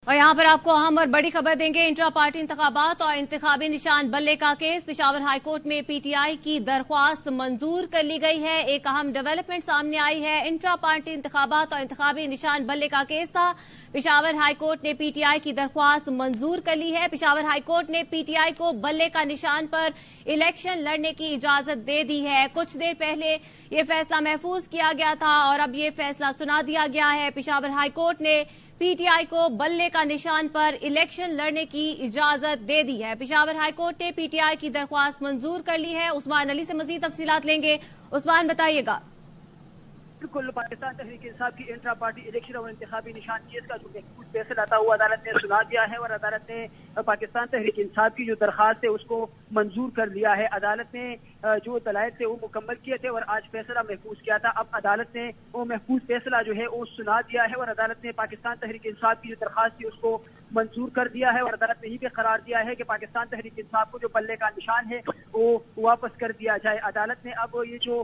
और यहाँ पर आपको अहम और बड़ी खबर देंगे। इंट्रा पार्टी इंतखाबात और इंतखाबी निशान बल्ले का केस पेशावर हाईकोर्ट में पीटीआई की दरख्वास्त मंजूर कर ली गई है। एक अहम डेवलपमेंट सामने आई है। इंट्रा पार्टी इंतखाबात और इंतखाबी निशान बल्ले का केस था। पेशावर हाईकोर्ट ने पीटीआई की दरख्वास्त मंजूर कर ली है। पेशावर हाईकोर्ट ने पीटीआई को बल्ले का निशान पर इलेक्शन लड़ने की इजाजत दे दी है। कुछ देर पहले ये फैसला महफूज किया गया था और अब ये फैसला सुना दिया गया है। पेशावर हाईकोर्ट ने पीटीआई को बल्ले का निशान पर इलेक्शन लड़ने की इजाजत दे दी है। पेशावर हाईकोर्ट ने पीटीआई की दरख्वास्त मंजूर कर ली है। उस्मान अली से मजीद तफसीलात लेंगे। उस्मान, बताइएगा। बिल्कुल, पाकिस्तान तहरीक इंसाफ की इंट्रा पार्टी इलेक्शन और इंतखाबी निशान केस का जो महफूज फैसला था वो अदालत ने सुना दिया है और अदालत ने पाकिस्तान तहरीक इंसाफ की जो दरखास्त है उसको मंजूर कर लिया है। अदालत ने जो दलाइल थे वो मुकम्मल किए थे और आज फैसला महफूज किया था। अब अदालत ने वो महफूज फैसला जो है वो सुना दिया है और अदालत ने पाकिस्तान तहरीक इंसाफ की जो दरखास्त थी उसको मंजूर कर दिया है और अदालत ने यही भी करार दिया है कि पाकिस्तान तहरीक इंसाफ को जो बल्ले का निशान है वो वापस कर दिया जाए। अदालत ने अब ये जो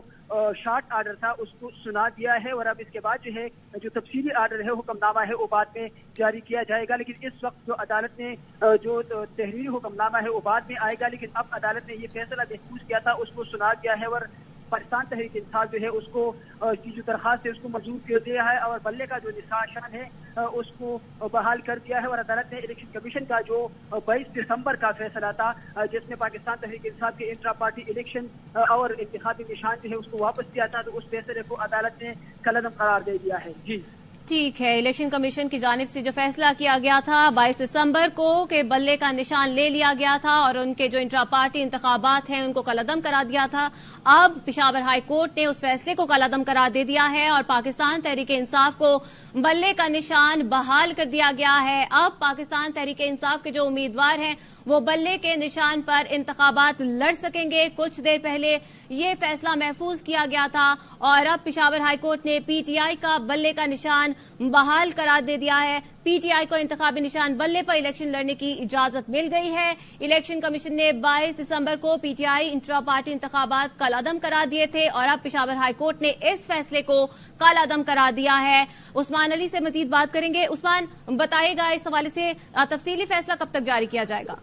शॉर्ट आर्डर था उसको सुना दिया है और अब इसके बाद जो है जो तफसीली आर्डर है हुक्मनामा है वो बाद में जारी किया जाएगा। लेकिन इस वक्त जो अदालत ने जो तहरीरी हुक्मनामा है वो बाद में आएगा। लेकिन अब अदालत ने ये फैसला महफूज किया था उसको सुना दिया है और पाकिस्तान तहरीक इंसाफ जो है उसको की जो दरखास्त है उसको मंजूर कर दिया है और बल्ले का जो निशान है उसको बहाल कर दिया है। और अदालत ने इलेक्शन कमीशन का जो 22 दिसंबर का फैसला था जिसमें पाकिस्तान तहरीक इंसाफ के इंट्रा पार्टी इलेक्शन और इंतखाबी निशान जो है उसको वापस किया था, तो उस फैसले को अदालत ने कलअदम करार दे दिया है। जी ठीक है। इलेक्शन कमीशन की जानिब से जो फैसला किया गया था 22 दिसंबर को कि बल्ले का निशान ले लिया गया था और उनके जो इंट्रा पार्टी इंतखाबात हैं उनको कलअदम करा दिया था। अब पेशावर हाई कोर्ट ने उस फैसले को कलअदम करार दे दिया है और पाकिस्तान तहरीक इंसाफ को बल्ले का निशान बहाल कर दिया गया है। अब पाकिस्तान तहरीक इंसाफ के जो उम्मीदवार हैं वो बल्ले के निशान पर इंतखाबात लड़ सकेंगे। कुछ देर पहले ये फैसला महफूज किया गया था और अब पेशावर हाईकोर्ट ने पीटीआई का बल्ले का निशान बहाल करार दे दिया है। पीटीआई को इंतखाबी निशान बल्ले पर इलेक्शन लड़ने की इजाजत मिल गई है। इलेक्शन कमीशन ने 22 दिसंबर को पीटीआई इंट्रा पार्टी इंतखाबात कलअदम करार दिए थे और अब पेशावर हाईकोर्ट ने इस फैसले को कलअदम करार दिया है। उस्मान अली से मजीद बात करेंगे। उस्मान, बताइएगा इस हवाले से तफसीली फैसला कब तक जारी किया जाएगा?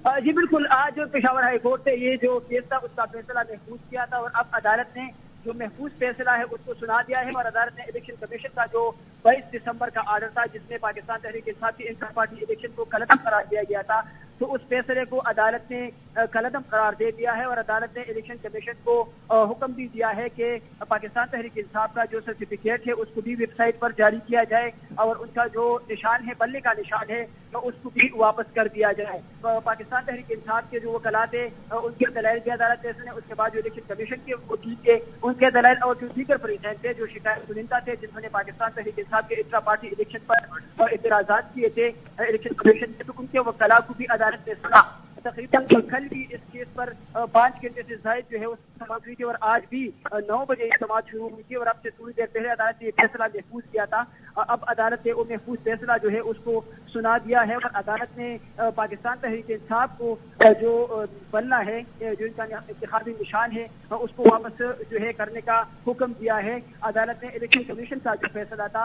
जी बिल्कुल, आज पेशावर हाईकोर्ट ने ये जो केस था उसका फैसला महफूज किया था और अब अदालत ने जो महफूज फैसला है उसको सुना दिया है और अदालत ने इलेक्शन कमीशन का जो 22 दिसंबर का आर्डर था जिसमें पाकिस्तान तहरीक इंसाफ की इंट्रा पार्टी इलेक्शन को कलअदम करार दिया गया था, तो उस फैसले को अदालत ने कलअदम करार दे दिया है और अदालत ने इलेक्शन कमीशन को हुक्म भी दिया है कि पाकिस्तान तहरीक इंसाफ का जो सर्टिफिकेट है उसको भी वेबसाइट पर जारी किया जाए और उनका जो निशान है बल्ले का निशान है तो उसको भी वापस कर दिया जाए। पाकिस्तान तहरीक इंसाफ के जो वकलात है उनके दलाइल की अदालत ने सुने। उसके बाद जो इलेक्शन कमीशन के वकील के उनके दलाइल और जो दीगर फरीकैन थे जो शिकायत कुनिंदा थे जिन्होंने पाकिस्तान तहरीक इंसाफ के इंट्रा पार्टी इलेक्शन पर एतराजात किए थे इलेक्शन कमीशन के, तो उनके वकला को भी अदालत ने सुना। तकरीबन कल भी इस केस पर 5 घंटे से ज्यादा जो है वो समाप्त हुई थी और आज भी 9 बजे समाप्त शुरू हुई थी और अब से थोड़ी देर पहले अदालत ने फैसला महफूज किया था। अब अदालत ने वो महफूज फैसला जो है उसको सुना दिया है और अदालत ने पाकिस्तान तहरीक इंसाफ को जो बल्ला है जो इनका इंतखाबी निशान है उसको वापस जो है करने का हुक्म दिया है। अदालत ने इलेक्शन कमीशन का जो फैसला था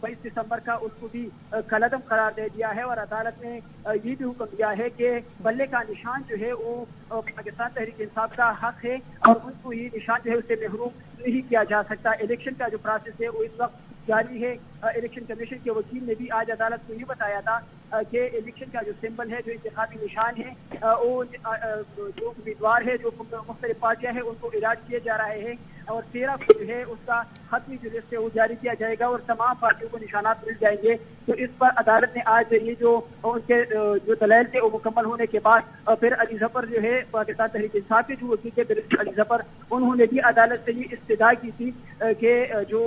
22 दिसंबर का उसको भी कलअदम करार दे दिया है और अदालत ने ये भी हुक्म दिया है कि बल्ले का निशान जो है वो पाकिस्तान तहरीक इंसाफ का हक है और उनको ये निशान जो है उससे महरूम नहीं किया जा सकता। इलेक्शन का जो प्रोसेस है वो इस वक्त जारी है। इलेक्शन कमीशन के वकील ने भी आज अदालत को ये बताया था कि इलेक्शन का जो सिंबल है जो इंतखाबी निशान है वो जो उम्मीदवार है जो मुख्तलिफ पार्टियां हैं उनको इलाज किए जा रहे हैं और 13 को जो है उसका खत्मी जो लिस्ट है वो जारी किया जाएगा और तमाम पार्टियों को निशानात मिल जाएंगे। तो इस पर अदालत ने आज ये जो उनके जो दलाइल थे वो मुकम्मल होने के बाद फिर अली जफर जो है पाकिस्तान तहरीक इंसाफ के जो वकील थे बैरिस्टर अली जफर उन्होंने भी अदालत से ये इस्तदा की थी कि जो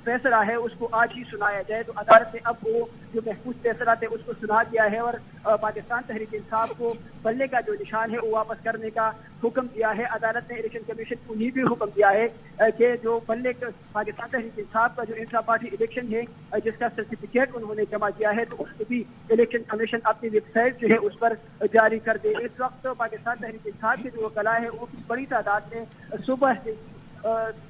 फैसला है उसको आज ही सुनाया जाए। तो अदालत ने अब वो जो महफूज फैसला थे उसको सुना दिया है और पाकिस्तान तहरीक इंसाफ को बल्ले का जो निशान है वो वापस करने का हुक्म दिया है। अदालत ने इलेक्शन कमीशन को ये भी हुक्म दिया है कि जो बल्ले पाकिस्तान तहरीक इंसाफ का जो इंट्रा पार्टी इलेक्शन है जिसका सर्टिफिकेट उन्होंने जमा किया है तो उसको भी इलेक्शन कमीशन अपनी वेबसाइट जो है उस पर जारी कर दे। इस वक्त पाकिस्तान तहरीक इंसाफ के जो वकला है वो बड़ी तादाद में सुबह से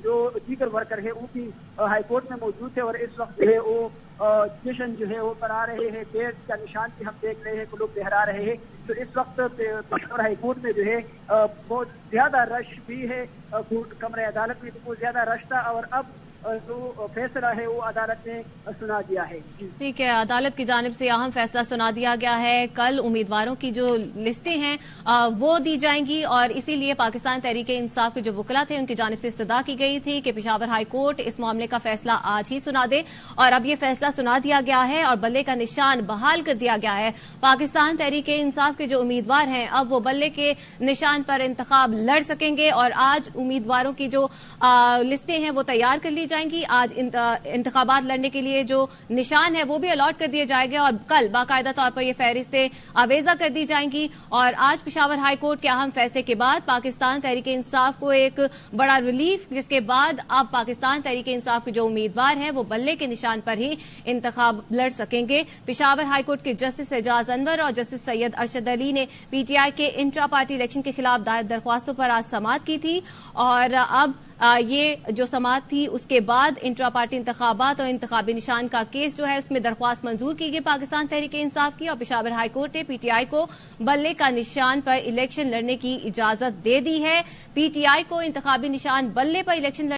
जो दीगर वर्कर है वो भी हाईकोर्ट में मौजूद थे और इस वक्त जो है वो जश्न जो है वो मना रहे हैं, पेड़ का निशान भी हम देख रहे हैं, लोग लहरा रहे हैं। तो इस वक्त पेशावर हाई कोर्ट में जो है बहुत ज्यादा रश भी है, कमरे अदालत में बहुत ज्यादा रश था और अब जो फैसला है वो अदालत ने सुना दिया है। ठीक है, अदालत की जानिब से अहम फैसला सुना दिया गया है। कल उम्मीदवारों की जो लिस्टें हैं वो दी जाएंगी और इसीलिए पाकिस्तान तहरीक इंसाफ के जो वकला थे उनकी जानिब से इस्तदा की गई थी कि पेशावर हाई कोर्ट इस मामले का फैसला आज ही सुना दे और अब ये फैसला सुना दिया गया है और बल्ले का निशान बहाल कर दिया गया है। पाकिस्तान तहरीक इंसाफ के जो उम्मीदवार हैं अब वो बल्ले के निशान पर इंतखाब लड़ सकेंगे और आज उम्मीदवारों की जो लिस्टें हैं वो तैयार कर ली जाएंगी। आज इंतखाबात लड़ने के लिए जो निशान है वो भी अलॉट कर दिए जाएंगे और कल बाकायदा तौर पर ये फहरिस्तें आवेजा कर दी जाएंगी। और आज पेशावर हाई कोर्ट के अहम फैसले के बाद पाकिस्तान तहरीक इंसाफ को एक बड़ा रिलीफ, जिसके बाद अब पाकिस्तान तहरीक इंसाफ के जो उम्मीदवार हैं वो बल्ले के निशान पर ही इंतखाब लड़ सकेंगे। पेशावर हाई कोर्ट के जस्टिस एजाज अनवर और जस्टिस सैयद अरशद अली ने पीटीआई के इंट्रा पार्टी इलेक्शन के खिलाफ दायर दरख्वास्तों पर आज समाअत की थी और अब ये जो समाअत थी उसके बाद इंट्रा पार्टी इंतखाबात और इंतखाबी निशान का केस जो है उसमें दरख्वास्त मंजूर की गई पाकिस्तान तहरीक इंसाफ की और पेशावर हाई कोर्ट ने पीटीआई को बल्ले का निशान पर इलेक्शन लड़ने की इजाजत दे दी है। पीटीआई को इंतखाबी निशान बल्ले पर इलेक्शन